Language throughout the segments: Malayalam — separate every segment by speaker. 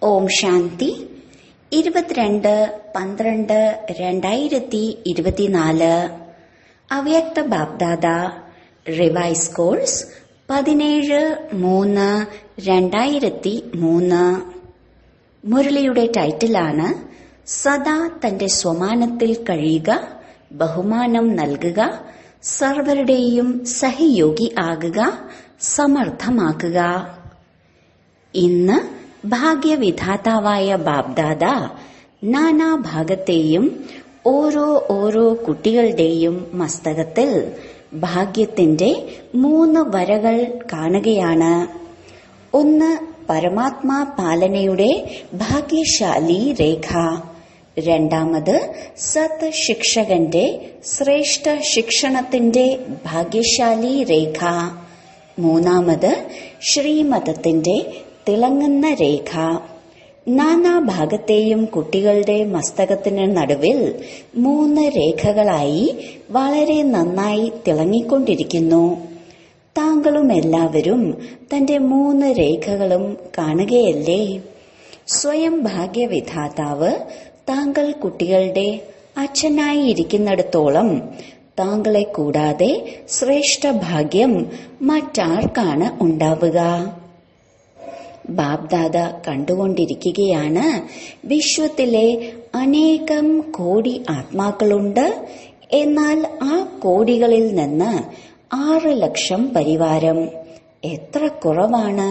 Speaker 1: ഓം ശാന്തി 22/12/2024 അവ്യക്ത ബാപ്ദാദ റിവൈസ് കോഴ്സ് 17/3/2003. മുരളിയുടെ ടൈറ്റിലാണ് സദാ തന്റെ സ്വമാനത്തിൽ കഴിയുക, ബഹുമാനം നൽകുക, സർവരുടെയും സഹയോഗി ആകുക, സമർത്ഥമാക്കുക. ഇന്ന് ഭാഗ്യവിധാതാവായ ബാപ്ദാദ നാനാഭാഗത്തെയും ഓരോ കുട്ടികളുടെയും മസ്തകത്തിൽ ഭാഗ്യത്തിന്റെ 3 വരകൾ കാണുകയാണ്. ഒന്ന് പരമാത്മാ പാലനയുടെ ഭാഗ്യശാലി രേഖ, രണ്ടാമത് സത് ശിക്ഷകന്റെ ശ്രേഷ്ഠ ശിക്ഷണത്തിന്റെ ഭാഗ്യശാലി രേഖ, മൂന്നാമത് ശ്രീമതത്തിന്റെ തിളങ്ങുന്ന രേഖ. നാനാഭാഗത്തെയും കുട്ടികളുടെ മസ്തകത്തിന് നടുവിൽ 3 രേഖകളായി വളരെ നന്നായി തിളങ്ങിക്കൊണ്ടിരിക്കുന്നു. താങ്കളും എല്ലാവരും തന്റെ 3 രേഖകളും കാണുകയല്ലേ? സ്വയം ഭാഗ്യവിധാതാവ് താങ്കൾ കുട്ടികളുടെ അച്ഛനായി ഇരിക്കുന്നിടത്തോളം താങ്കളെ കൂടാതെ ശ്രേഷ്ഠ ഭാഗ്യം മറ്റാർക്കാണ് ഉണ്ടാവുക? ബാപ്ദാദ കണ്ടുകൊണ്ടിരിക്കുകയാണ്, വിശ്വത്തിലെ അനേകം കോടി ആത്മാക്കളുണ്ട്. എന്നാൽ ആ കോടികളിൽ നിന്ന് 6 ലക്ഷം പരിവാരം. എത്ര കുറവാണ്!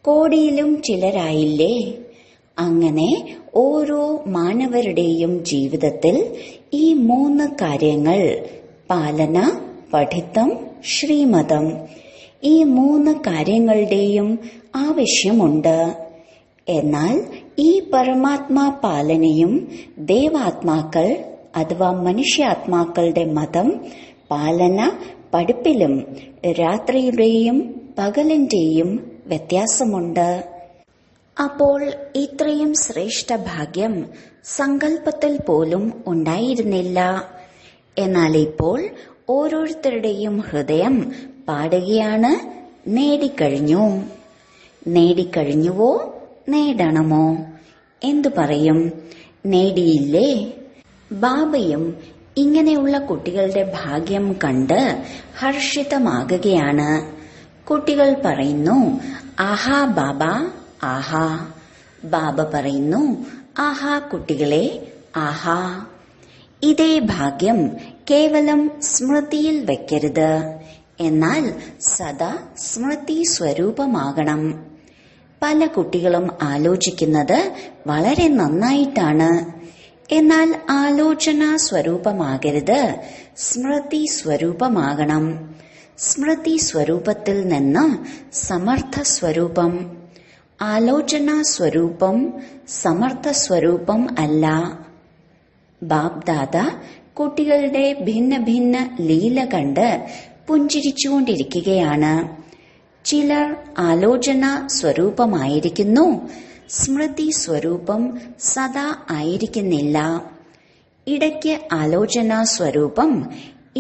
Speaker 1: കോടിയിലും ചിലരായില്ലേ? അങ്ങനെ ഓരോ മാനവരുടെയും ജീവിതത്തിൽ ഈ 3 കാര്യങ്ങൾ പാലന, പഠിത്തം, ശ്രീമതം, ഈ 3 കാര്യങ്ങളുടെയും ആവശ്യമുണ്ട്. എന്നാൽ ഈ പരമാത്മാ പാലനയും ദേവാത്മാക്കൾ അഥവാ മനുഷ്യാത്മാക്കളുടെ മതം പാലന പഠിപ്പിലും രാത്രിയുടെയും പകലിന്റെയും വ്യത്യാസമുണ്ട്. അപ്പോൾ ഇത്രയും ശ്രേഷ്ഠ ഭാഗ്യം സങ്കല്പത്തിൽ പോലും ഉണ്ടായിരുന്നില്ല. എന്നാൽ ഇപ്പോൾ ഓരോരുത്തരുടെയും ഹൃദയം പാടുകയാണ്, നേടിക്കഴിഞ്ഞു. നേടിക്കഴിഞ്ഞുവോ? നേടണമോ? എന്തു പറയും? നേടിയില്ലേ? ബാബയും ഇങ്ങനെയുള്ള കുട്ടികളുടെ ഭാഗ്യം കണ്ട് ഹർഷിതമാകുകയാണ്. കുട്ടികൾ പറയുന്നു, ആഹാ ബാബ, ആഹാ. ബാബ പറയുന്നു, ആഹാ കുട്ടികളെ, ആഹാ. ഇതേ ഭാഗ്യം കേവലം സ്മൃതിയിൽ വെക്കരുത്, എന്നാൽ സദാ സ്മൃതി സ്വരൂപമാകണം. പല കുട്ടികളും ആലോചിക്കുന്നത് വളരെ നന്നായിട്ടാണ്. എന്നാൽ ആലോചന സ്വരൂപമാകരുത്, സ്മൃതി സ്വരൂപമാകണം. സ്മൃതി സ്വരൂപത്തിൽ നിന്ന് സമർത്ഥ സ്വരൂപം. ആലോചന സ്വരൂപം സമർത്ഥ സ്വരൂപം അല്ല. ബാപ്ദാദ കുട്ടികളുടെ ഭിന്ന ഭിന്ന ലീല കണ്ട് പുഞ്ചിരിച്ചുകൊണ്ടിരിക്കുകയാണ്. ചിലർ ആലോചന സ്വരൂപമായിരിക്കുന്നു, സ്മൃതി സ്വരൂപം സദാ ആയിരിക്കുന്നില്ല. ഇടയ്ക്ക് ആലോചന സ്വരൂപം,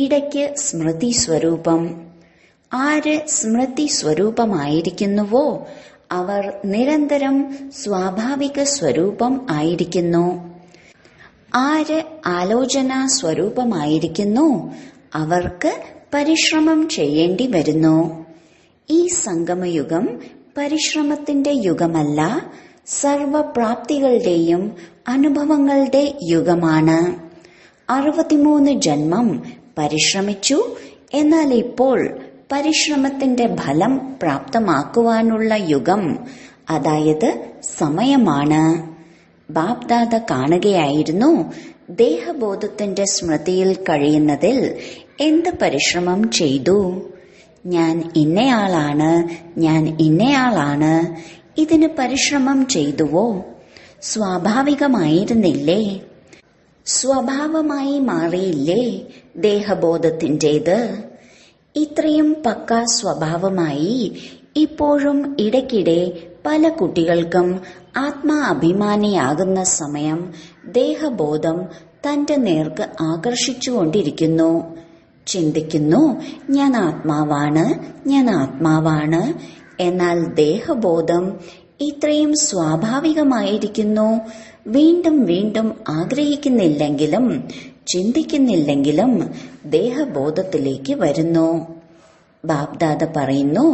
Speaker 1: ഇടയ്ക്ക് സ്മൃതി സ്വരൂപം. ആര് സ്മൃതി സ്വരൂപമായിരിക്കുന്നുവോ അവർ നിരന്തരം സ്വാഭാവിക സ്വരൂപം ആയിരിക്കുന്നു. ആര് ആലോചന സ്വരൂപമായിരിക്കുന്നു അവർക്ക് പരിശ്രമം ചെയ്യേണ്ടി വരുന്നു. ഈ സംഗമയുഗം പരിശ്രമത്തിന്റെ യുഗമല്ല, സർവപ്രാപ്തികളുടെയും അനുഭവങ്ങളുടെ യുഗമാണ്. 63 ജന്മം പരിശ്രമിച്ചു. എന്നാൽ ഇപ്പോൾ പരിശ്രമത്തിന്റെ ഫലം പ്രാപ്തമാക്കുവാനുള്ള യുഗം, അതായത് സമയമാണ്. ബാപ്ദാദ കാണുകയായിരുന്നു, ദേഹബോധത്തിന്റെ സ്മൃതിയിൽ കഴിയുന്നതിൽ എന്ത് പരിശ്രമം ചെയ്തു? ഞാൻ ഇന്നയാളാണ്, ഞാൻ ഇന്നയാളാണ്. ഇതിന് പരിശ്രമം ചെയ്തുവോ? സ്വാഭാവികമായിരുന്നില്ലേ? സ്വഭാവമായി മാറിയില്ലേ ദേഹബോധത്തിൻ്റെത്? ഇത്രയും പക്ക സ്വഭാവമായി ഇപ്പോഴും ഇടയ്ക്കിടെ പല കുട്ടികൾക്കും ആത്മാ അഭിമാനിയാകുന്ന സമയം ദേഹബോധം തന്റെ നേർക്ക് ആകർഷിച്ചുകൊണ്ടിരിക്കുന്നു. ചിന്തിക്കുന്നു, ഞാൻ ആത്മാവാണ്, ഞാൻ ആത്മാവാണ്. എന്നാൽ ദേഹബോധം ഇത്രയും സ്വാഭാവികമായിരിക്കുന്നു. വീണ്ടും വീണ്ടും ആഗ്രഹിക്കുന്നില്ലെങ്കിലും ചിന്തിക്കുന്നില്ലെങ്കിലും ദേഹബോധത്തിലേക്ക് വരുന്നു. ബാപ്ദാദ പറയുന്നു,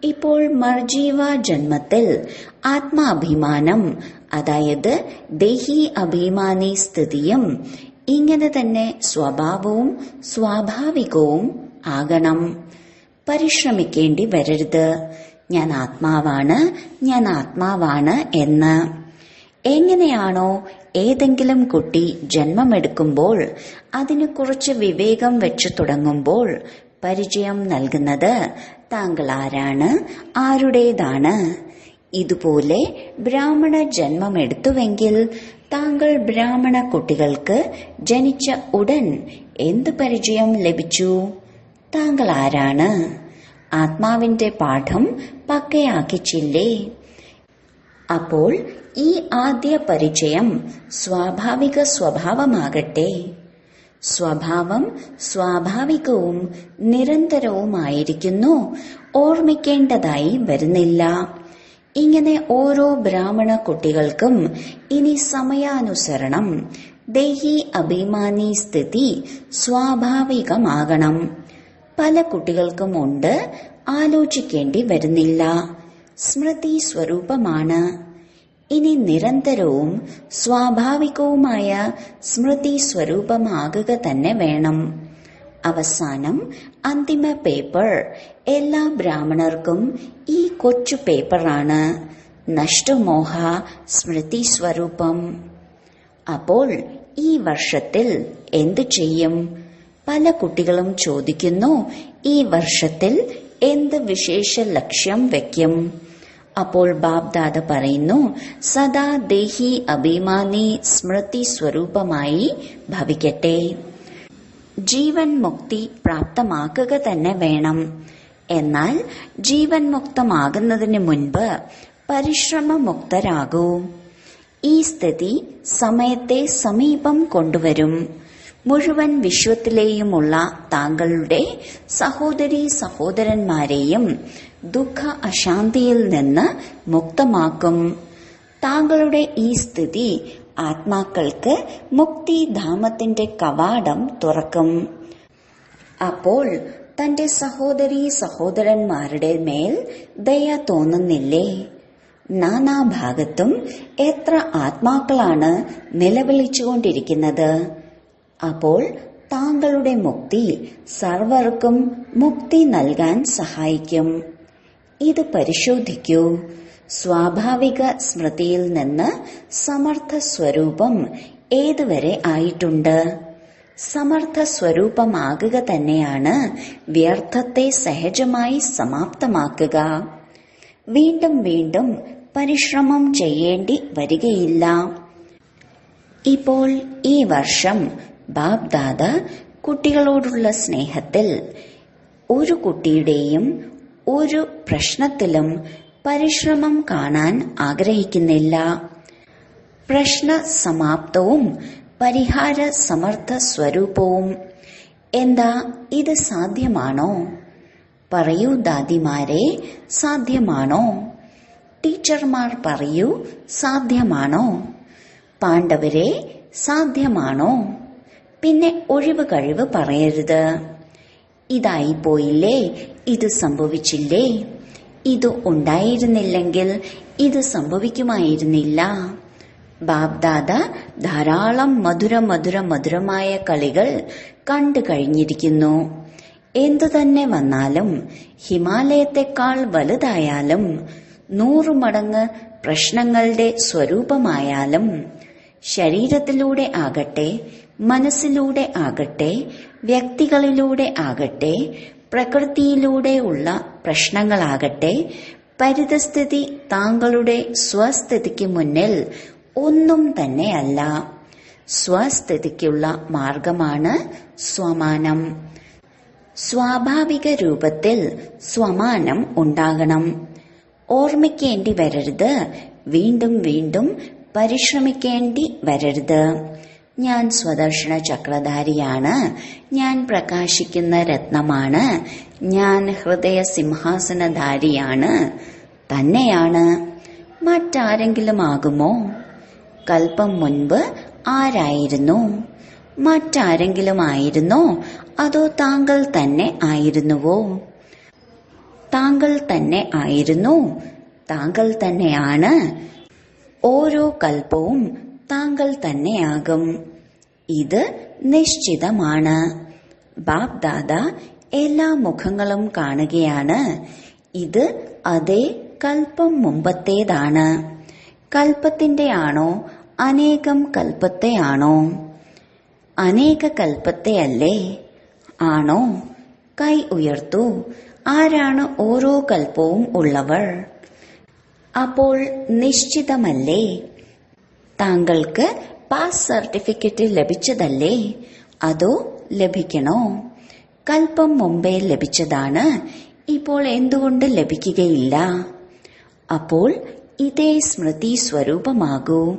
Speaker 1: ഇപ്പോൾ മർജീവ ജന്മത്തിൽ ആത്മാഭിമാനം, അതായത് ദേഹി അഭിമാനി സ്ഥിതിയും ഇങ്ങനെ തന്നെ സ്വഭാവവും സ്വാഭാവികവും ആകണം. പരിശ്രമിക്കേണ്ടി വരരുത്, ഞാൻ ആത്മാവാണ്, ഞാൻ ആത്മാവാണ് എന്ന്. എങ്ങനെയാണോ ഏതെങ്കിലും കുട്ടി ജന്മമെടുക്കുമ്പോൾ അതിന് കുറച്ച് വിവേകം വെച്ചു തുടങ്ങുമ്പോൾ പരിചയം നൽകുന്നത് താങ്കൾ ആരാണ്, ആരുടേതാണ്. ഇതുപോലെ ബ്രാഹ്മണ ജന്മമെടുത്തുവെങ്കിൽ താങ്കൾ ബ്രാഹ്മണ കുട്ടികൾക്ക് ജനിച്ച ഉടൻ എന്ത് പരിചയം ലഭിച്ചു? താങ്കൾ ആരാണ്? ആത്മാവിന്റെ പാഠം പക്കയാക്കിച്ചില്ലേ? അപ്പോൾ ഈ ആദ്യ പരിചയം സ്വാഭാവിക സ്വഭാവമാകട്ടെ. സ്വഭാവം സ്വാഭാവികവും നിരന്തരവുമായിരിക്കുന്നു, ഓർമ്മിക്കേണ്ടതായി വരുന്നില്ല. ഇങ്ങനെ ഓരോ ബ്രാഹ്മണ കുട്ടികൾക്കും ഇനി സമയാനുസരണം ദേഹി അഭിമാനി സ്ഥിതി സ്വാഭാവികമാകണം. പല കുട്ടികൾക്കും ഉണ്ട്, ആലോചിക്കേണ്ടി വരുന്നില്ല, സ്മൃതി സ്വരൂപമാണ്. ഇനി നിരന്തരവും സ്വാഭാവികവുമായ സ്മൃതി സ്വരൂപമാകുക തന്നെ വേണം. അവസാനം അന്തിമ പേപ്പർ എല്ലാ ബ്രാഹ്മണർക്കും ഈ കൊച്ചു പേപ്പറാണ്, നഷ്ടമോഹ സ്മൃതി സ്വരൂപം. അപ്പോൾ ഈ വർഷത്തിൽ എന്തു ചെയ്യും? പല കുട്ടികളും ചോദിക്കുന്നു, ഈ വർഷത്തിൽ എന്ത് വിശേഷ ലക്ഷ്യം വയ്ക്കും? അപ്പോൾ ബാപ്ദാദ പറയുന്നു, സദാ ദേഹി അഭിമാനി സ്മൃതി സ്വരൂപമായി ഭവിക്കട്ടെ. ജീവൻ മുക്തി പ്രാപ്തമാക്കുക തന്നെ വേണം. എന്നാൽ ജീവൻ മുക്തമാകുന്നതിന് മുൻപ് പരിശ്രമമുക്തരാകൂ. ഈ സ്ഥിതി സമയത്തെ സമീപം കൊണ്ടുവരും. മുഴുവൻ വിശ്വത്തിലെയുമുള്ള താങ്കളുടെ സഹോദരീ സഹോദരന്മാരെയും ദുഃഖ അശാന്തിയിൽ നിന്ന് മുക്തമാക്കും. താങ്കളുടെ ഈ സ്ഥിതി ആത്മാക്കൾക്ക് മുക്തിധാമത്തിന്റെ കവാടം തുറക്കും. അപ്പോൾ തന്റെ സഹോദരീ സഹോദരന്മാരുടെ മേൽ ദയ തോന്നുന്നില്ലേ? നാനാഭാഗത്തും എത്ര ആത്മാക്കളാണ് നിലവിളിച്ചുകൊണ്ടിരിക്കുന്നത്. അപ്പോൾ താങ്കളുടെ മുക്തി സർവർക്കും മുക്തി നൽകാൻ സഹായിക്കും. ഇത് പരിശോധിക്കൂ. സ്വാഭാവിക സ്മൃതിയിൽ നിന്ന് സമർത്ഥ സ്വരൂപം ഏതുവരെ ആയിട്ടുണ്ട്? സമർത്ഥ സ്വരൂപമാകുക തന്നെയാണ് വ്യർത്ഥത്തെ സഹജമായി സമാപ്തമാക്കുക. വീണ്ടും വീണ്ടും പരിശ്രമം ചെയ്യേണ്ടി വരികയില്ല. ഇപ്പോൾ ഈ വർഷം ബാപ്ദാദ കുട്ടികളോടുള്ള സ്നേഹത്തിൽ ഒരു കുട്ടിയുടെയും ഒരു പ്രശ്നത്തിലും പരിശ്രമം കാണാൻ ആഗ്രഹിക്കുന്നില്ല. പ്രശ്ന സമാപ്തവും പരിഹാര സമർത്ഥ സ്വരൂപവും. എന്താ ഇത് സാധ്യമാണോ? പറയൂ ദാദിമാരെ, സാധ്യമാണോ? ടീച്ചർമാർ പറയൂ, സാധ്യമാണോ? പാണ്ഡവരെ, സാധ്യമാണോ? പിന്നെ ഒഴിവ് കഴിവ് പറയരുത്. ഇതായിപ്പോയില്ലേ, ഇത് സംഭവിച്ചില്ലേ, ഇത് ഉണ്ടായിരുന്നില്ലെങ്കിൽ ഇത് സംഭവിക്കുമായിരുന്നില്ല. ബാപ്ദാദ ധാരാളം മധുരമായ കളികൾ കണ്ടു കഴിഞ്ഞിരിക്കുന്നു. എന്തുതന്നെ വന്നാലും, ഹിമാലയത്തെക്കാൾ വലുതായാലും, 100 മടങ്ങ് പ്രശ്നങ്ങളുടെ സ്വരൂപമായാലും, ശരീരത്തിലൂടെ ആകട്ടെ, മനസ്സിലൂടെ ആകട്ടെ, വ്യക്തികളിലൂടെ ആകട്ടെ, പ്രകൃതിയിലൂടെയുള്ള പ്രശ്നങ്ങളാകട്ടെ, പരിതസ്ഥിതി താങ്കളുടെ സ്വസ്ഥിതിക്ക് മുന്നിൽ ഒന്നും തന്നെയല്ല. സ്വസ്ഥിതിക്കുള്ള മാർഗമാണ് സ്വമാനം. സ്വാഭാവിക രൂപത്തിൽ സ്വമാനം ഉണ്ടാകണം. ഓർമ്മിക്കേണ്ടി വരരുത്, വീണ്ടും വീണ്ടും പരിശ്രമിക്കേണ്ടി വരരുത്. ഞാൻ സ്വദർശന ചക്രധാരിയാണ്, ഞാൻ പ്രകാശിക്കുന്ന രത്നമാണ്, ഞാൻ ഹൃദയ സിംഹാസനധാരിയാണ് തന്നെയാണ്. മറ്റാരെങ്കിലും ആകുമോ? കൽപ്പം മുൻപ് ആരായിരുന്നു? മറ്റാരെങ്കിലും ആയിരുന്നോ അതോ താങ്കൾ തന്നെ ആയിരുന്നുവോ? താങ്കൾ തന്നെ ആയിരുന്നു. താങ്കൾ തന്നെയാണ്. ഓരോ കൽപ്പവും താങ്കൾ തന്നെയാകും. ഇത് നിശ്ചിതമാണ്. ബാപ് ദാദ എല്ലാ മുഖങ്ങളും കാണുകയാണ്. ഇത് അതേ കൽപ്പം മുമ്പത്തേതാണ്. കൽപ്പത്തിന്റെ ആണോ അനേകം കൽപ്പത്തെ ആണോ? അനേക കൽപ്പത്തെ അല്ലേ? ആണോ? കൈ ഉയർത്തൂ. ആരാണ് ഓരോ കൽപ്പവും ഉള്ളവർ? അപ്പോൾ നിശ്ചിതമല്ലേ? താങ്കൾക്ക് പാസ് സർട്ടിഫിക്കറ്റ് ലഭിച്ചതല്ലേ? അതോ ലഭിക്കണോ? കൽപ്പം മുമ്പേ ലഭിച്ചതാണ്. ഇപ്പോൾ എന്തുകൊണ്ട് ലഭിക്കുകയില്ല? അപ്പോൾ ഇതേ സ്മൃതി സ്വരൂപമാകൂ.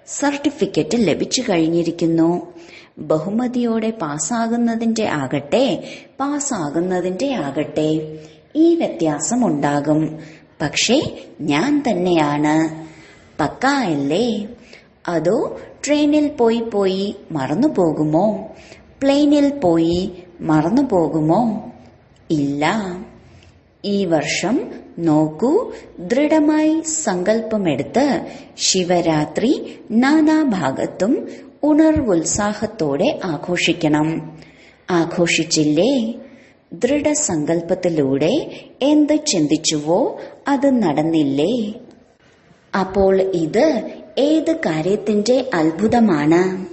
Speaker 1: സർട്ടിഫിക്കറ്റ് ലഭിച്ചു കഴിഞ്ഞിരിക്കുന്നു. ബഹുമതിയോടെ പാസ്സാകുന്നതിന്റെ ആകട്ടെ ഈ വ്യത്യാസമുണ്ടാകും. പക്ഷേ ഞാൻ തന്നെയാണ്. പക്ക അല്ലേ? അതോ ട്രെയിനിൽ പോയി മറന്നു പോകുമോ? പ്ലെയിനിൽ പോയി മറന്നു പോകുമോ? ഇല്ല. ഈ വർഷം നോക്കൂ, ദൃഢമായി സങ്കല്പമെടുത്ത് ശിവരാത്രി നാനാഭാഗത്തും ഉണർവുത്സാഹത്തോടെ ആഘോഷിക്കണം. ആഘോഷിച്ചില്ലേ? ദൃഢസങ്കല്പത്തിലൂടെ എന്ത് ചിന്തിച്ചുവോ അത് നടന്നില്ലേ? അപ്പോൾ ഇത് ഏത് കാര്യത്തിന്റെ അത്ഭുതമാണ്?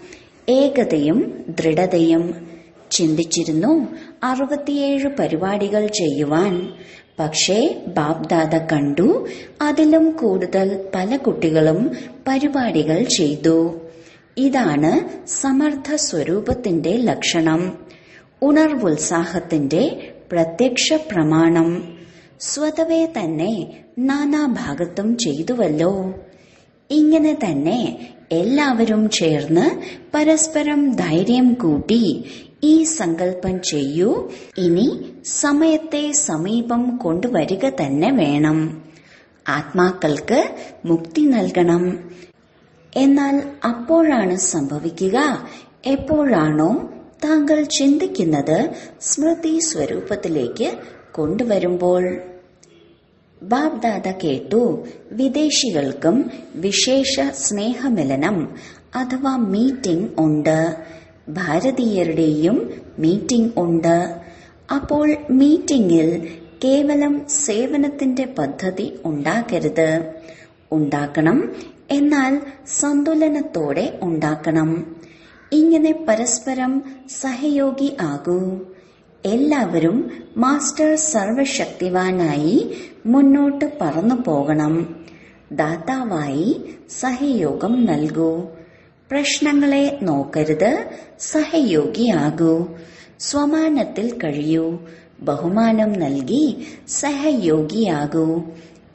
Speaker 1: ഏകതയും ദൃഢതയും. ചിന്തിച്ചിരുന്നു 67 പരിപാടികൾ ചെയ്യുവാൻ. പക്ഷേ ബാപ് ദാദ കണ്ടു അതിലും കൂടുതൽ പല കുട്ടികളും പരിപാടികൾ ചെയ്തു. ഇതാണ് സമർത്ഥ സ്വരൂപത്തിന്റെ ലക്ഷണം. ഉണർവുത്സാഹത്തിന്റെ പ്രത്യക്ഷ പ്രമാണം. സ്വതവേ തന്നെ നാനാഭാഗത്തും ചെയ്തുവല്ലോ. ഇങ്ങനെ തന്നെ എല്ലാവരും ചേർന്ന് പരസ്പരം ധൈര്യം കൂട്ടി ഈ സങ്കല്പം ചെയ്യൂ. ഇനി സമയത്തെ സമീപം കൊണ്ടുവരിക തന്നെ വേണം. ആത്മാക്കൾക്ക് മുക്തി നൽകണം. എന്നാൽ അപ്പോഴാണ് സംഭവിക്കുക എപ്പോഴാണോ താങ്കൾ ചിന്തിക്കുന്നത് സ്മൃതി സ്വരൂപത്തിലേക്ക് കൊണ്ടുവരുമ്പോൾ. ബാപ് ദാദ കേട്ടു, വിദേശികൾക്കും വിശേഷ സ്നേഹമിലനം അഥവാ മീറ്റിംഗ് ഉണ്ട്. ഭാരതീയരുടെയും മീറ്റിംഗ് ഉണ്ട്. അപ്പോൾ മീറ്റിംഗിൽ കേവലം സേവനത്തിന്റെ പദ്ധതി ഉണ്ടാക്കരുത്. ഉണ്ടാക്കണം, എന്നാൽ സന്തുലനത്തോടെ ഉണ്ടാക്കണം. ഇങ്ങനെ പരസ്പരം സഹയോഗി ആകൂ. എല്ലാവരും മാസ്റ്റർ സർവശക്തിവാനായി മുന്നോട്ട് പറന്നു പോകണം. ദാതാവായി സഹയോഗം നൽകൂ. പ്രശ്നങ്ങളെ നോക്കരുത്, സഹയോഗിയാകൂ. സ്വമാനത്തിൽ കഴിയൂ. ബഹുമാനം നൽകി സഹയോഗിയാകൂ.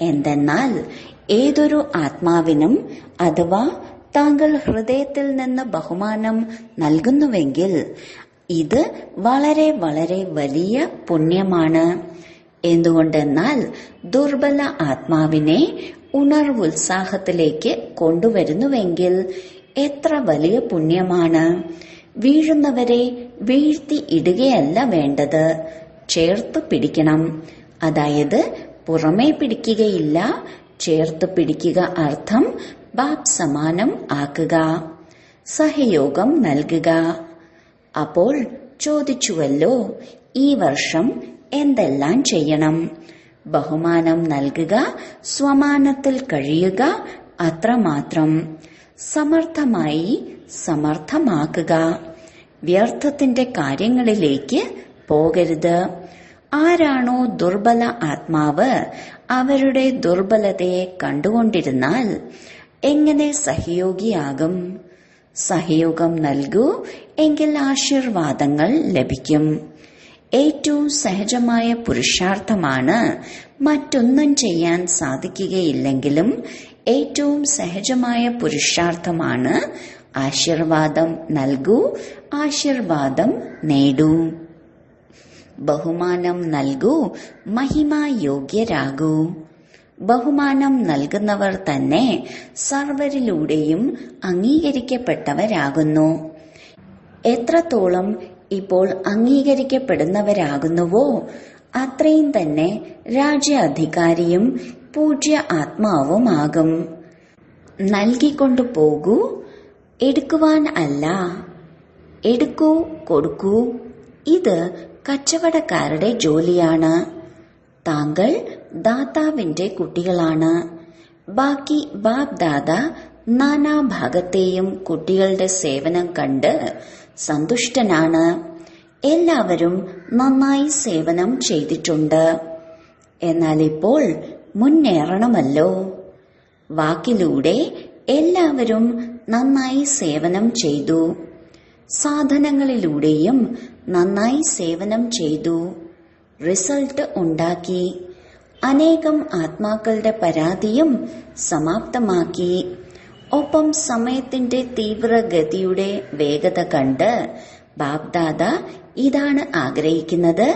Speaker 1: എന്തെന്നാൽ ഏതൊരു ആത്മാവിനും അഥവാ താങ്കൾ ഹൃദയത്തിൽ നിന്ന് ബഹുമാനം നൽകുന്നുവെങ്കിൽ ഇത് വളരെ വളരെ വലിയ പുണ്യമാണ്. എന്തുകൊണ്ടെന്നാൽ ദുർബല ആത്മാവിനെ ഉണർവുത്സാഹത്തിലേക്ക് കൊണ്ടുവരുന്നുവെങ്കിൽ എത്ര വലിയ പുണ്യമാണ്. വീഴുന്നവരെ വീഴ്ത്തി ഇടുകയല്ല വേണ്ടത്, ചേർത്ത് പിടിക്കണം. അതായത് പുറമേ പിടിക്കുകയില്ല, ചേർത്ത് പിടിക്കുക. അർത്ഥം ബാപ് സമാനം ആക്കുക, സഹയോഗം നൽകുക. അപ്പോൾ ചോദിച്ചുവല്ലോ, ഈ വർഷം എന്തെല്ലാം ചെയ്യണം? ബഹുമാനം നൽകുക, സ്വമാനത്തിൽ കഴിയുക, അത്രമാത്രം. സമർത്ഥമായി സമർത്ഥമാക്കുക. വ്യർത്ഥത്തിന്റെ കാര്യങ്ങളിലേക്ക് പോകരുത്. ആരാണോ ദുർബല ആത്മാവ് അവരുടെ ദുർബലതയെ കണ്ടുകൊണ്ടിരുന്നാൽ എങ്ങനെ സഹയോഗിയാകും? സഹയോഗം നൽകൂ, എങ്കിൽ ആശീർവാദങ്ങൾ ലഭിക്കും. ഏറ്റവും സഹജമായ പുരുഷാർത്ഥമാണ്. മറ്റൊന്നും ചെയ്യാൻ സാധിക്കുകയില്ലെങ്കിലും ഏറ്റവും സഹജമായ പുരുഷാർത്ഥമാണ്. ആശീർവാദം നൽകൂ, ആശീർവാദം നേടൂ. ബഹുമാനം നൽകൂ, മഹിമായോഗ്യരാകൂ. ബഹുമാനം നൽകുന്നവർ തന്നെ സർവരിലൂടെയും അംഗീകരിക്കപ്പെട്ടവരാകുന്നു. എത്രത്തോളം ഇപ്പോൾ അംഗീകരിക്കപ്പെടുന്നവരാകുന്നുവോ അത്രയും തന്നെ രാജ്യാധികാരിയും പൂജ്യ ആത്മാവുമാകും. നൽകിക്കൊണ്ടു പോകൂ, എടുക്കുവാൻ അല്ല. എടുക്കൂ, കൊടുക്കൂ. ഇത് കച്ചവടക്കാരുടെ ജോലിയാണ്. താങ്കൾ ദാതാവിന്റെ കുട്ടികളാണ്. ബാക്കി ബാബ് ദാദ നാനാഭാഗത്തെയും കുട്ടികളുടെ സേവനം കണ്ട് സന്തുഷ്ടനാണ്. എല്ലാവരും നന്നായി സേവനം ചെയ്തിട്ടുണ്ട്. എന്നാൽ ഇപ്പോൾ മുന്നേറണമല്ലോ. വാക്കിലൂടെ എല്ലാവരും നന്നായി സേവനം ചെയ്തു. സാധനങ്ങളിലൂടെയും നന്നായി സേവനം ചെയ്തു. റിസൾട്ട് ഉണ്ടാക്കി. അനേകം ആത്മാക്കളുടെ പരാതിയും സമാപ്തമാക്കി. ഒപ്പം സമയത്തിന്റെ തീവ്രഗതിയുടെ വേഗത കണ്ട് ബാബ്ദാദ ഇതാണ് ആഗ്രഹിക്കുന്നത്.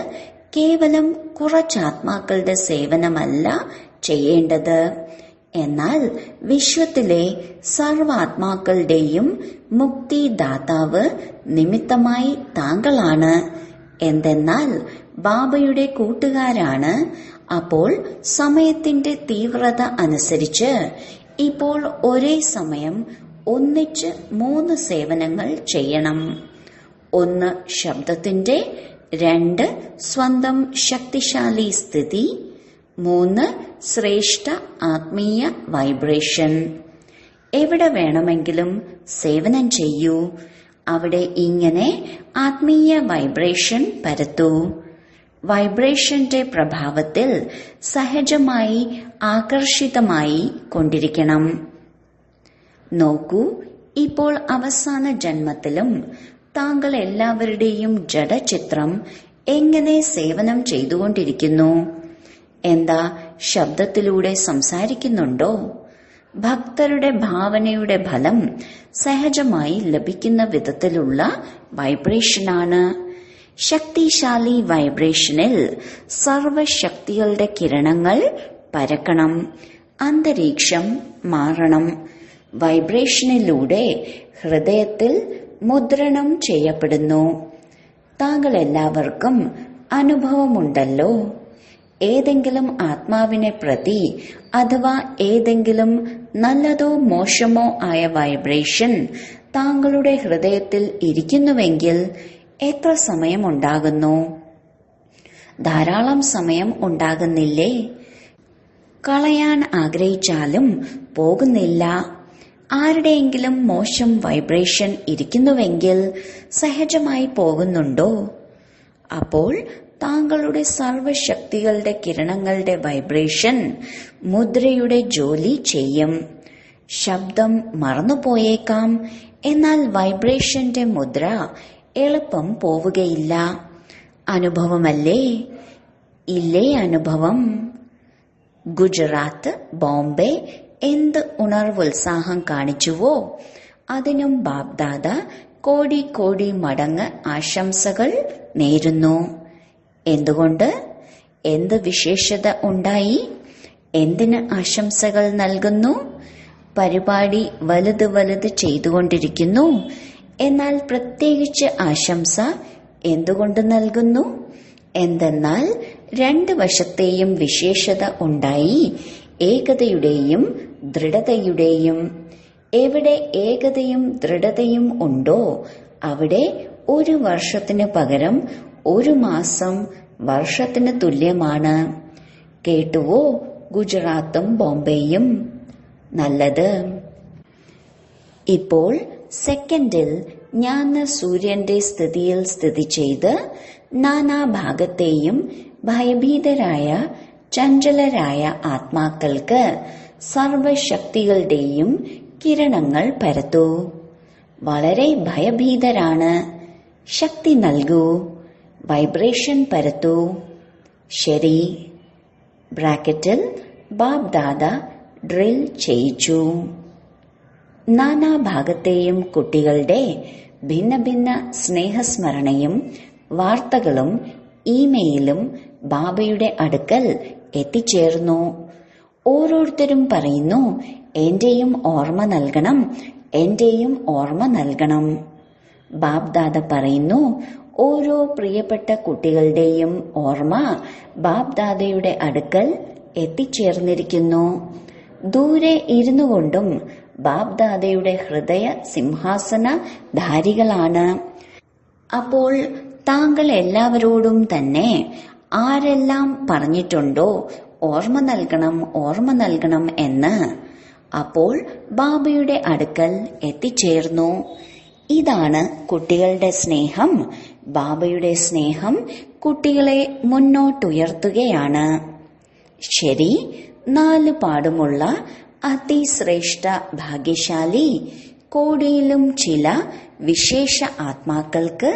Speaker 1: കേവലം കുറച്ചാത്മാക്കളുടെ സേവനമല്ല ചെയ്യേണ്ടത്, എന്നാൽ വിശ്വത്തിലെ സർവാത്മാക്കളുടെയും മുക്തിദാതാവ് നിമിത്തമായി താങ്കളാണ്. എന്തെന്നാൽ ബാബയുടെ കൂട്ടുകാരാണ്. അപ്പോൾ സമയത്തിന്റെ തീവ്രത അനുസരിച്ച് ഇപ്പോൾ ഒരേ സമയം ഒന്നിച്ച് 3 സേവനങ്ങൾ ചെയ്യണം. 1 ശബ്ദത്തിന്റെ, 2 സ്വന്തം ശക്തിശാലി സ്ഥിതി, 3 ശ്രേഷ്ഠ ആത്മീയ വൈബ്രേഷൻ. എവിടെ വേണമെങ്കിലും സേവനം ചെയ്യൂ. അവിടെ ഇങ്ങനെ ആത്മീയ വൈബ്രേഷൻ പരത്തൂ. വൈബ്രേഷന്റെ പ്രഭാവത്തിൽ സഹജമായി ആകർഷിതമായി കൊണ്ടിരിക്കണം. നോക്കൂ, ഇപ്പോൾ അവസാന ജന്മത്തിലും താങ്കൾ എല്ലാവരുടെയും ജഡചിത്രം എങ്ങനെ സേവനം ചെയ്തുകൊണ്ടിരിക്കുന്നു. എന്താ ശബ്ദത്തിലൂടെ സംസാരിക്കുന്നുണ്ടോ? ഭക്തരുടെ ഭാവനയുടെ ഫലം സഹജമായി ലഭിക്കുന്ന വിധത്തിലുള്ള വൈബ്രേഷനാണ്. ശക്തിശാലി വൈബ്രേഷനിൽ സർവശക്തികളുടെ കിരണങ്ങൾ പരക്കണം. അന്തരീക്ഷം മാറണം. വൈബ്രേഷനിലൂടെ ഹൃദയത്തിൽ മുദ്രണം ചെയ്യപ്പെടുന്നു. താങ്കൾ എല്ലാവർക്കും അനുഭവമുണ്ടല്ലോ. ഏതെങ്കിലും ആത്മാവിനെ പ്രതി അഥവാ ഏതെങ്കിലും നല്ലതോ മോശമോ ആയ വൈബ്രേഷൻ താങ്കളുടെ ഹൃദയത്തിൽ ഇരിക്കുന്നുവെങ്കിൽ എത്ര സമയം ഉണ്ടാകുന്നു? ധാരാളം സമയം ഉണ്ടാകുന്നില്ലേ? കളയാൻ ആഗ്രഹിച്ചാലും പോകുന്നില്ല. ആരുടെയെങ്കിലും മോശം വൈബ്രേഷൻ ഇരിക്കുന്നുവെങ്കിൽ സഹജമായി പോകുന്നുണ്ടോ? അപ്പോൾ താങ്കളുടെ സർവശക്തികളുടെ കിരണങ്ങളുടെ വൈബ്രേഷൻ മുദ്രയുടെ ജോലി ചെയ്യും. ശബ്ദം മറന്നുപോയേക്കാം, എന്നാൽ വൈബ്രേഷന്റെ മുദ്ര എളുപ്പം പോവുകയില്ല. അനുഭവമല്ലേ? ഇല്ലേ അനുഭവം? ഗുജറാത്ത്, ബോംബെ എന്ത് ഉണർവുത്സാഹം കാണിച്ചുവോ അതിനും ബാബ്ദാദ കോടി കോടി മടങ്ങ് ആശംസകൾ നേരുന്നു. എന്തുകൊണ്ട്? എന്ത് വിശേഷത ഉണ്ടായി? എന്തിന് ആശംസകൾ നൽകുന്നു? പരിപാടി വലുത് വലുത് ചെയ്തുകൊണ്ടിരിക്കുന്നു. എന്നാൽ പ്രത്യേകിച്ച് ആശംസ എന്തുകൊണ്ട് നൽകുന്നു? എന്തെന്നാൽ 2 വശത്തെയും വിശേഷത ഉണ്ടായി. ഏകതയുടെയും ദൃഢതയുടെയും. എവിടെ ഏകതയും ദൃഢതയും ഉണ്ടോ അവിടെ 1 വർഷത്തിന് പകരം 1 മാസം വർഷത്തിന് തുല്യമാണ്. കേട്ടുവോ? ഗുജറാത്തും ബോംബെയും. നല്ലത്. ഇപ്പോൾ സെക്കൻഡിൽ ജ്ഞാന സൂര്യന്റെ സ്ഥിതിയിൽ സ്ഥിതി ചെയ്ത് നാനാഭാഗത്തെയും ഭയഭീതരായ ചഞ്ചലരായ ആത്മാക്കൾക്ക് സർവശക്തികളുടെയും കിരണങ്ങൾ പരത്തൂ. വളരെ ഭയഭീതരാണ്. ശക്തി നൽകൂ. വൈബ്രേഷൻ പരത്തൂ. ശരി. ബ്രാക്കറ്റിൽ ബാബ്ദാദ ഡ്രിൽ ചെയ്യിച്ചു. നാനാഭാഗത്തെയും കുട്ടികളുടെ ഭിന്ന ഭിന്ന സ്നേഹസ്മരണയും വാർത്തകളും ഇമെയിലും ബാബയുടെ അടുക്കൽ എത്തിച്ചേർന്നു. ഓരോരുത്തരും പറയുന്നു, എന്റെയും ഓർമ്മ നൽകണം, എന്റെയും ഓർമ്മ നൽകണം. ബാബ്ദാദ പറയുന്നു, ഓരോ പ്രിയപ്പെട്ട കുട്ടികളുടെയും ഓർമ്മ ബാബ്ദാദയുടെ അടുക്കൽ എത്തിച്ചേർന്നിരിക്കുന്നു. ദൂരെ ഇരുന്നു കൊണ്ടും ബാബ്ദാദയുടെ ഹൃദയ സിംഹാസന ധാരികളാണ്. അപ്പോൾ താങ്കൾ എല്ലാവരോടും തന്നെ ആരെല്ലാം പറഞ്ഞിട്ടുണ്ടോ ഓർമ്മ നൽകണം, ഓർമ്മ നൽകണം എന്ന്, അപ്പോൾ ബാബയുടെ അടുക്കൽ എത്തിച്ചേർന്നു. ഇതാണ് കുട്ടികളുടെ സ്നേഹം. ബാബയുടെ സ്നേഹം കുട്ടികളെ മുന്നോട്ടുയർത്തുകയാണ്. ശരി, 4 പാടുമുള്ള അതിശ്രേഷ്ഠ ഭാഗ്യശാലി കോടിയിലും ചില വിശേഷ ആത്മാക്കൾക്ക്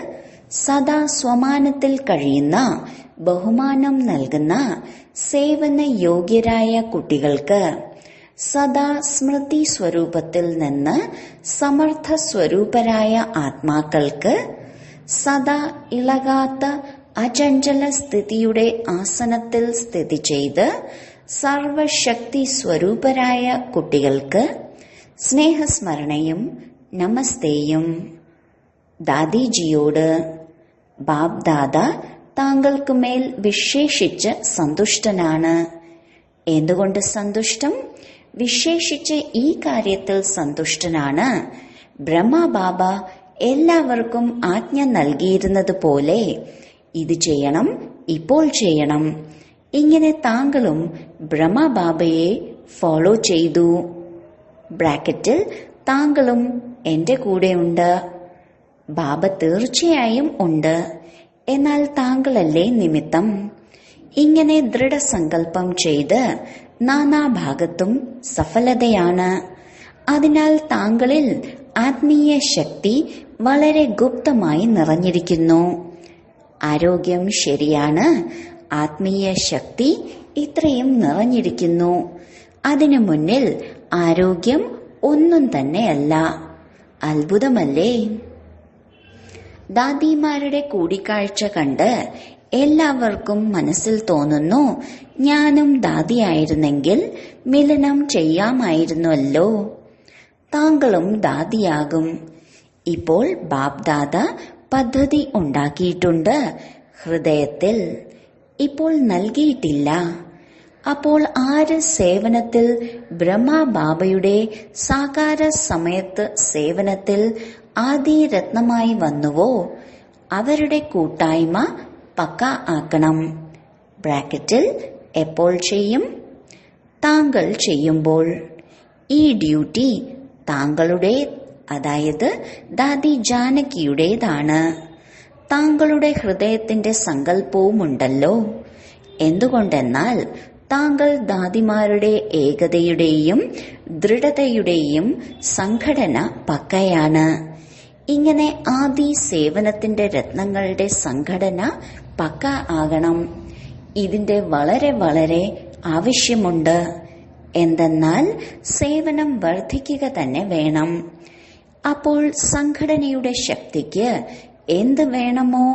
Speaker 1: സദാ സ്വമാനത്തിൽ കഴിയുന്ന ബഹുമാനം നൽകുന്ന സേവന യോഗ്യരായ കുട്ടികൾക്ക്, സദാ സ്മൃതി സ്വരൂപത്തിൽ നിന്ന് സമർത്ഥ സ്വരൂപരായ ആത്മാക്കൾക്ക്, സദാ ഇളകാത്ത അചഞ്ചല സ്ഥിതിയുടെ ആസനത്തിൽ സ്ഥിതി ചെയ്ത് സർവശക്തി സ്വരൂപരായ കുട്ടികൾക്ക് സ്നേഹസ്മരണയും നമസ്തേയും. ദാദിജിയോട്, ബാബ്ദാദ താങ്കൾക്ക് മേൽ വിശേഷിച്ച് സന്തുഷ്ടനാണ്. എന്തുകൊണ്ട് സന്തുഷ്ടം? വിശേഷിച്ച് ഈ കാര്യത്തിൽ സന്തുഷ്ടനാണ്. ബ്രഹ്മബാബ എല്ലാവർക്കും ആജ്ഞ നൽകിയിരുന്നത് പോലെ ഇത് ചെയ്യണം, ഇപ്പോൾ ചെയ്യണം. ഇങ്ങനെ താങ്കളും ബ്രഹ്മബാബയെ ഫോളോ ചെയ്തു. ബ്രാക്കറ്റിൽ താങ്കളും എന്റെ കൂടെയുണ്ട്. ബാബ തീർച്ചയായും ഉണ്ട്. എന്നാൽ താങ്കളല്ലേ നിമിത്തം. ഇങ്ങനെ ദൃഢസങ്കല്പം ചെയ്ത് നാനാഭാഗത്തും സഫലതയാണ്. അതിനാൽ താങ്കളിൽ ആത്മീയ ശക്തി വളരെ ഗുപ്തമായി നിറഞ്ഞിരിക്കുന്നു. ആരോഗ്യം ശരിയാണ്. ആത്മീയ ശക്തി ഇത്രയും നിറഞ്ഞിരിക്കുന്നു. അതിനു മുന്നിൽ ആരോഗ്യം ഒന്നും തന്നെയല്ല. അത്ഭുതമല്ലേ? ദാദിമാരുടെ കൂടിക്കാഴ്ച കണ്ട് എല്ലാവർക്കും മനസ്സിൽ തോന്നുന്നു, ഞാനും ദാദിയായിരുന്നെങ്കിൽ മിലനം ചെയ്യാമായിരുന്നുവല്ലോ. താങ്കളും ദാദിയാകും. ഇപ്പോൾ ബാബ്ദാദ പദ്ധതി ഉണ്ടാക്കിയിട്ടുണ്ട് ഹൃദയത്തിൽ. ഇപ്പോൾ നൽകിയിട്ടില്ല. അപ്പോൾ ആര് സേവനത്തിൽ ബ്രഹ്മബാബയുടെ സാകാര സമയത്ത് സേവനത്തിൽ ആദിരത്നമായി വന്നുവോ അവരുടെ കൂട്ടായ്മ പക്ക ആക്കണം. ബ്രാക്കറ്റിൽ എപ്പോൾ ചെയ്യും? താങ്കൾ ചെയ്യുമ്പോൾ. ഈ ഡ്യൂട്ടി താങ്കളുടെ, അതായത് ദാദി ജാനകിയുടേതാണ്. താങ്കളുടെ ഹൃദയത്തിന്റെ സങ്കല്പവുമുണ്ടല്ലോ. എന്തുകൊണ്ടെന്നാൽ താങ്കൾ ദാദിമാരുടെ ഏകതയുടെയും ദൃഢതയുടെയും സംഘടന പക്കയാണ്. ഇങ്ങനെ ആദി സേവനത്തിന്റെ രത്നങ്ങളുടെ സംഘടന പക്ക ആകണം. ഇതിന്റെ വളരെ വളരെ ആവശ്യമുണ്ട്. എന്തെന്നാൽ സേവനം വർദ്ധിക്കുക തന്നെ വേണം. അപ്പോൾ സംഘടനയുടെ ശക്തിക്ക് എന്ത് വേണമോ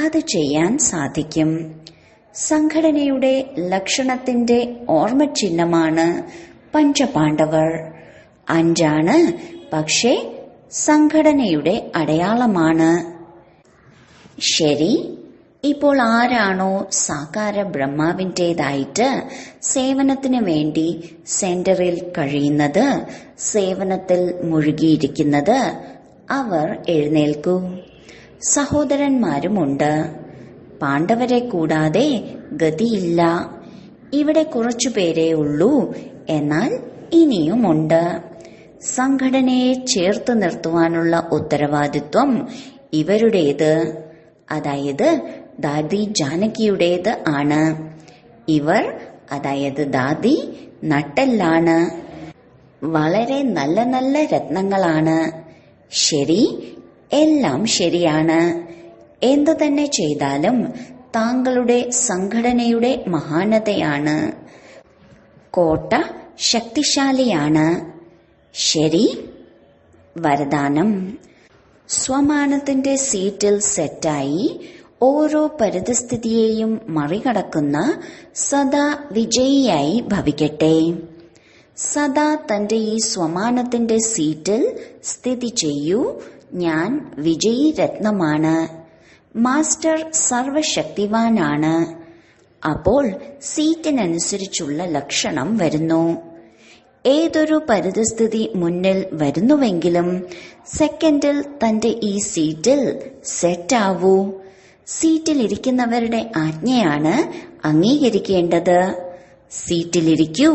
Speaker 1: അത് ചെയ്യാൻ സാധിക്കും. സംഘടനയുടെ ലക്ഷണത്തിന്റെ ഓർമ്മചിഹ്നമാണ് പഞ്ചപാണ്ഡവർ. 5 പക്ഷേ സംഘടനയുടെ അടയാളമാണ്. ശരി, ഇപ്പോൾ ആരാണോ സാകാര ബ്രഹ്മാവിന്റേതായിട്ട് സേവനത്തിന് വേണ്ടി സെന്ററിൽ കഴിയുന്നത്, സേവനത്തിൽ മുഴുകിയിരിക്കുന്നത്, അവർ എഴുന്നേൽക്കൂ. സഹോദരന്മാരുമുണ്ട്. പാണ്ഡവരെ കൂടാതെ ഗതിയില്ല. ഇവിടെ കുറച്ചുപേരേ ഉള്ളൂ, എന്നാൽ ഇനിയുമുണ്ട്. സംഘടനയെ ചേർത്ത് നിർത്തുവാനുള്ള ഉത്തരവാദിത്വം ഇവരുടേത്, അതായത് ദാദി ജാനകിയുടേത് ആണ്. ഇവർ, അതായത് ദാദി, നട്ടെല്ലാണ്. വളരെ നല്ല നല്ല രത്നങ്ങളാണ്. ശരി, എല്ലാം ശരിയാണ്. എന്തു തന്നെ ചെയ്താലും താങ്കളുടെ സംഘടനയുടെ മഹാനതയാണ്. കോട്ട ശക്തിശാലിയാണ്. ശരി. വരദാനം: സ്വമാനത്തിന്റെ സീറ്റിൽ സെറ്റായി ഓരോ പരിതസ്ഥിതിയെയും മറികടക്കുന്ന സദാ വിജയിയായി ഭവിക്കട്ടെ. സദാ തന്റെ ഈ സ്വമാനത്തിന്റെ സീറ്റിൽ സ്ഥിതി ചെയ്യൂ. ഞാൻ വിജയി രത്നമാണ്. മാസ്റ്റർ സർവശക്തിവാനാണ്. അപ്പോൾ സീറ്റിനനുസരിച്ചുള്ള ലക്ഷണം വരുന്നു. ഏതൊരു പരിതസ്ഥിതി മുന്നിൽ വരുന്നുവെങ്കിലും സെക്കൻഡിൽ തന്റെ ഈ സീറ്റിൽ സെറ്റാവൂ. സീറ്റിലിരിക്കുന്നവരുടെ ആജ്ഞയാണ് അംഗീകരിക്കേണ്ടത്. സീറ്റിലിരിക്കൂ,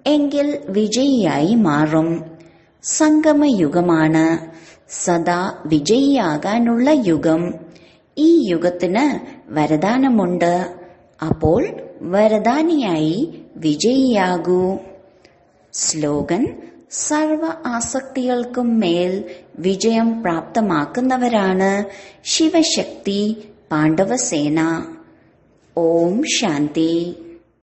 Speaker 1: എങ്കിൽ വിജയിയായി മാറും. സംഗമയുഗമാണ്, സദാ വിജയിയാകാനുള്ള യുഗം. ഈ യുഗത്തിന് വരദാനമുണ്ട്. അപ്പോൾ വരദാനിയായി വിജയിയാകൂ. സ്ലോഗൻ: സർവ ആസക്തികൾക്കും മേൽ വിജയം പ്രാപ്തമാക്കുന്നവരാണ് ശിവശക്തി പാണ്ഡവസേന. ഓം ശാന്തി.